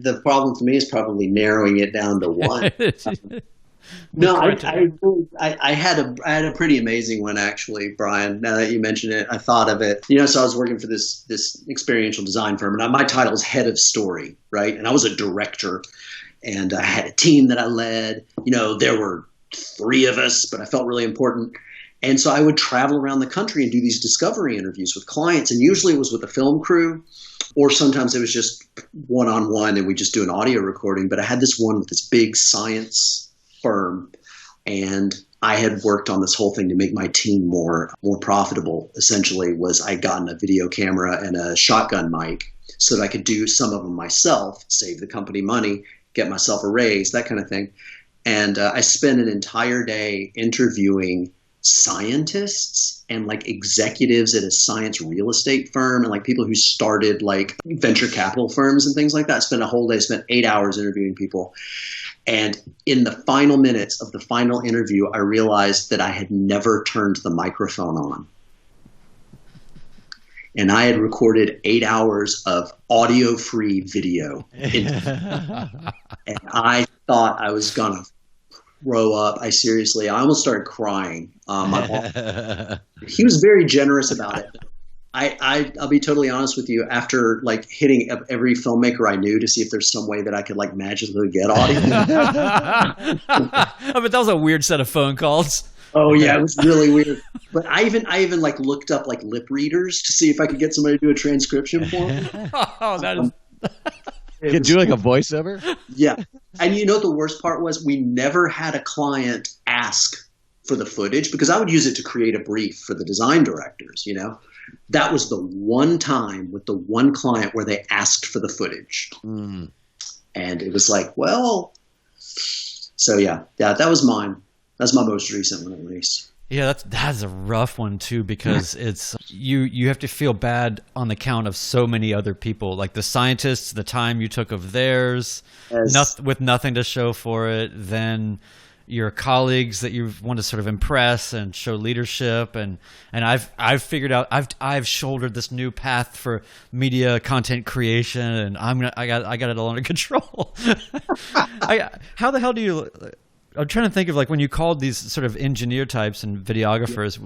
the problem for me is probably narrowing it down to one. No, I had a pretty amazing one actually, Brian. Now that you mention it, I thought of it. So I was working for this experiential design firm, and my title is head of story, right? And I was a director, and I had a team that I led. There were 3 of us, but I felt really important. And so I would travel around the country and do these discovery interviews with clients, and usually it was with a film crew, or sometimes it was just one-on-one, and we just do an audio recording. But I had this one with this big science firm, and I had worked on this whole thing to make my team more profitable. Essentially, was I gotten a video camera and a shotgun mic so that I could do some of them myself, save the company money, get myself a raise, that kind of thing. And I spent an entire day interviewing scientists and like executives at a science real estate firm and like people who started like venture capital firms and things like that. I spent a whole day, spent 8 hours interviewing people. And in the final minutes of the final interview, I realized that I had never turned the microphone on. And I had recorded 8 hours of audio-free video. And I thought I was going to throw up. I almost started crying. He was very generous about it. I'll be totally honest with you. After like hitting every filmmaker I knew to see if there's some way that I could like magically get audio. But that was a weird set of phone calls. Oh yeah, it was really weird. But I even like looked up like lip readers to see if I could get somebody to do a transcription for me. Oh, that is. You could do like a voiceover? Yeah. And the worst part was we never had a client ask for the footage because I would use it to create a brief for the design directors, That was the one time with the one client where they asked for the footage. Mm. And it was like, well, so yeah, that was mine. That's my most recent one, at least. Yeah, that's a rough one too, because it's you have to feel bad on the count of so many other people, like the scientists, the time you took of theirs, with nothing to show for it, then your colleagues that you want to sort of impress and show leadership, and I've figured out I've shouldered this new path for media content creation, and I got it all under control. How the hell do you? I'm trying to think of like when you called these sort of engineer types and videographers,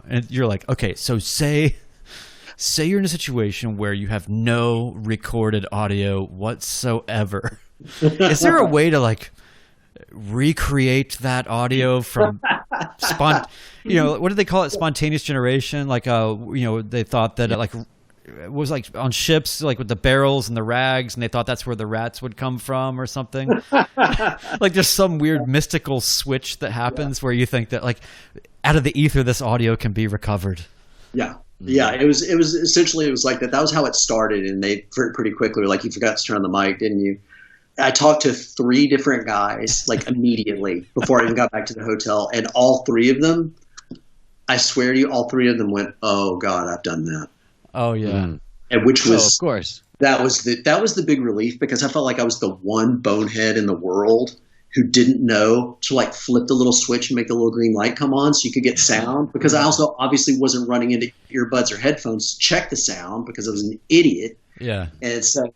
and you're like, okay, so say you're in a situation where you have no recorded audio whatsoever. Is there a way to like recreate that audio from what do they call it? Spontaneous generation? Like, they thought that it was like on ships, like with the barrels and the rags, and they thought that's where the rats would come from or something. Like there's some weird mystical switch that happens where you think that like out of the ether, this audio can be recovered. Yeah. Yeah. It was essentially, it was like that. That was how it started. And they pretty quickly were like, you forgot to turn on the mic, didn't you? I talked to 3 different guys like immediately before I even got back to the hotel. And all 3 of them, I swear to you, all 3 of them went, oh God, I've done that. Oh yeah. Mm. And which was, of course, that was the big relief, because I felt like I was the one bonehead in the world who didn't know to like flip the little switch and make the little green light come on so you could get sound, because I also obviously wasn't running into earbuds or headphones to check the sound because I was an idiot. Yeah. And so